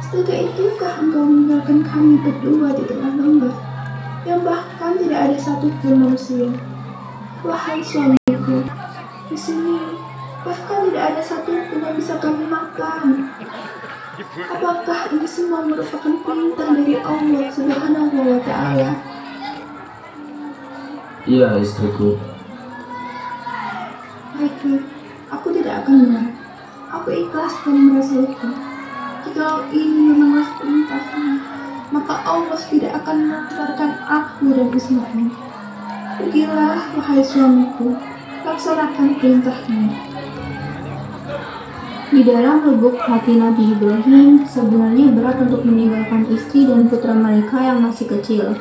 Setelah itukah engkau meninggalkan kami berdua di tengah lembah, yang bahkan tidak ada satupun manusia? Wahai suamiku, di sini bahkan tidak ada satupun yang bisa kami makan. Apakah ini semua merupakan perintah dari Allah Subhanahu wa Ta'ala? Iya, istriku. Baiklah, aku tidak akan menang. Aku ikhlas dan merasa itu. Jika ini memang perintahnya, maka Allah tidak akan mengantarkan aku dan Ismail. Pergilah, wahai suamiku, laksanakan perintahnya. Di dalam lubuk hati Nabi Ibrahim sebenarnya berat untuk meninggalkan istri dan putra mereka yang masih kecil.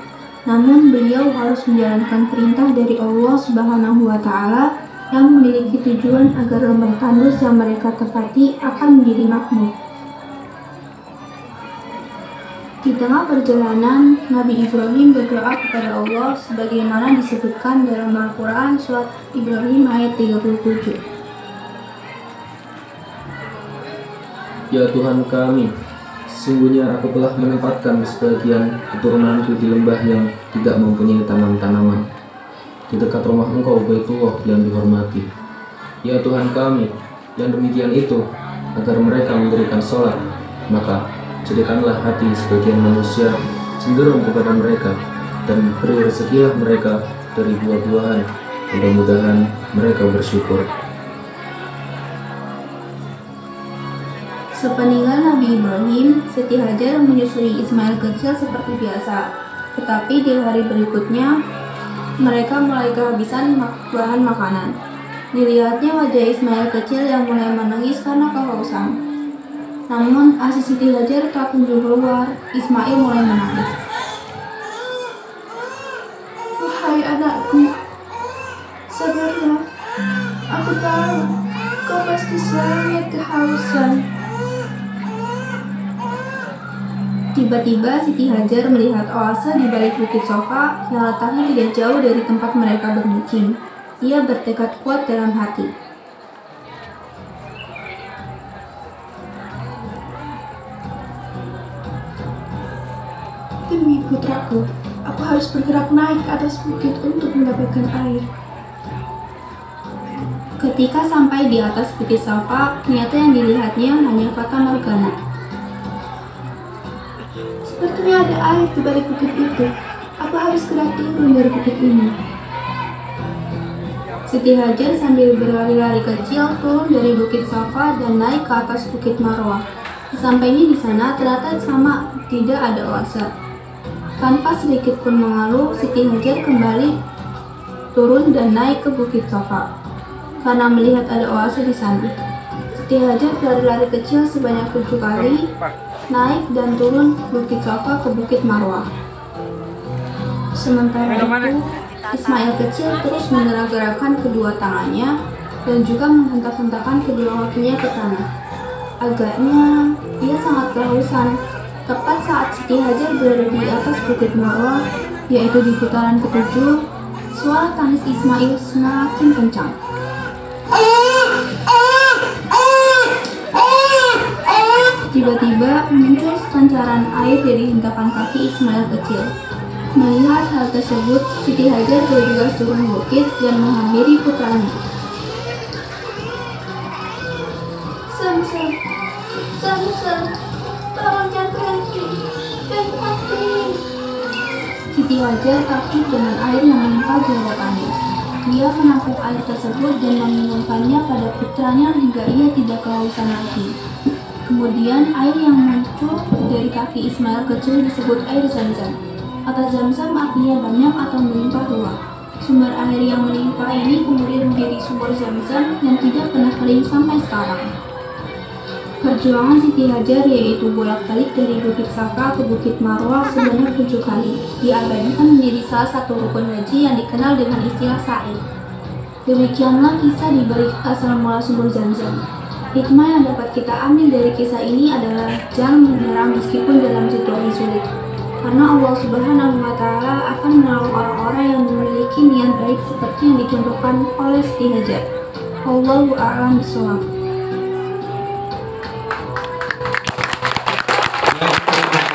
Namun beliau harus menjalankan perintah dari Allah Subhanahu wa Ta'ala yang memiliki tujuan agar lembah tandus yang mereka tepati akan menjadi makmur. Di tengah perjalanan, Nabi Ibrahim berdoa kepada Allah sebagaimana disebutkan dalam Al-Quran surat Ibrahim ayat 37. Ya Tuhan kami, sesungguhnya aku telah menempatkan sebagian keturunanku di lembah yang tidak mempunyai taman-tanaman, di dekat rumah Engkau Baitullah yang dihormati. Ya Tuhan kami, yang demikian itu, agar mereka mendirikan sholat, maka jadikanlah hati sebagian manusia cenderung kepada mereka, dan beri rezekilah mereka dari buah-buahan, mudah-mudahan mereka bersyukur. Sepeninggal Nabi Ibrahim, Siti Hajar menyusui Ismail kecil seperti biasa. Tetapi di hari berikutnya, mereka mulai kehabisan bahan makanan. Dilihatnya wajah Ismail kecil yang mulai menangis karena kehausan. Namun, asi Siti Hajar tak kunjung keluar. Ismail mulai menangis. Wahai anakku, sabarlah. Aku tahu kau pasti sangat kehausan. Tiba-tiba Siti Hajar melihat oase di balik bukit Sofa yang letaknya tidak jauh dari tempat mereka bermukim. Ia bertekad kuat dalam hati. Demi putraku, aku harus bergerak naik ke atas bukit untuk mendapatkan air. Ketika sampai di atas bukit Sofa, ternyata yang dilihatnya hanya fata morgana. Sepertinya ada air di balik bukit itu. Aku harus segera turun dari bukit ini. Siti Hajar sambil berlari-lari kecil turun dari bukit Safa dan naik ke atas bukit Marwah. Sesampainya di sana ternyata sama tidak ada oase. Tanpa sedikit pun mengeluh, Siti Hajar kembali turun dan naik ke bukit Safa karena melihat ada oase di sana. Siti Hajar berlari-lari kecil sebanyak 7 kali, naik dan turun bukit Safa ke bukit Marwah. Sementara itu, Ismail kecil terus menggerak-gerakkan kedua tangannya dan juga menghentak-hentakkan kedua kakinya ke tanah. Agaknya dia sangat kehausan. Tepat saat Siti Hajar berada di atas bukit Marwah, yaitu di putaran ke-7, suara tangis Ismail semakin kencang. Tiba-tiba muncul sepancaran air dari hentakan kaki Ismail kecil. Melihat hal tersebut, Siti Hajar bergegas turun bukit dan menghampiri putranya. Zamzam, Zamzam, tolong jangan berhenti, dan mati. Siti Hajar takut dengan air yang menimpa di hadapannya. Dia menampung air tersebut dan meminumkannya pada putranya hingga ia tidak kehausan lagi. Kemudian air yang muncul dari kaki Ismail kecil disebut air Zamzam. Kata Zamzam artinya banyak atau melimpah ruah. Sumber air yang melimpah ini kemudian menjadi sumber Zamzam yang tidak pernah kering sampai sekarang. Perjuangan Siti Hajar yaitu bolak-balik dari Bukit Safa ke Bukit Marwah sebanyak 7 kali diabadikan menjadi salah satu rukun haji yang dikenal dengan istilah sa'i. Demikianlah kisah di balik asal mula sumber Zamzam. Hikmah yang dapat kita ambil dari kisah ini adalah jangan menyerah meskipun dalam situasi sulit. Karena Allah Subhanahu wa Ta'ala akan menolong orang-orang yang memiliki niat baik seperti yang dicontohkan oleh Siti Hajar. Wallahu a'lam bishawab.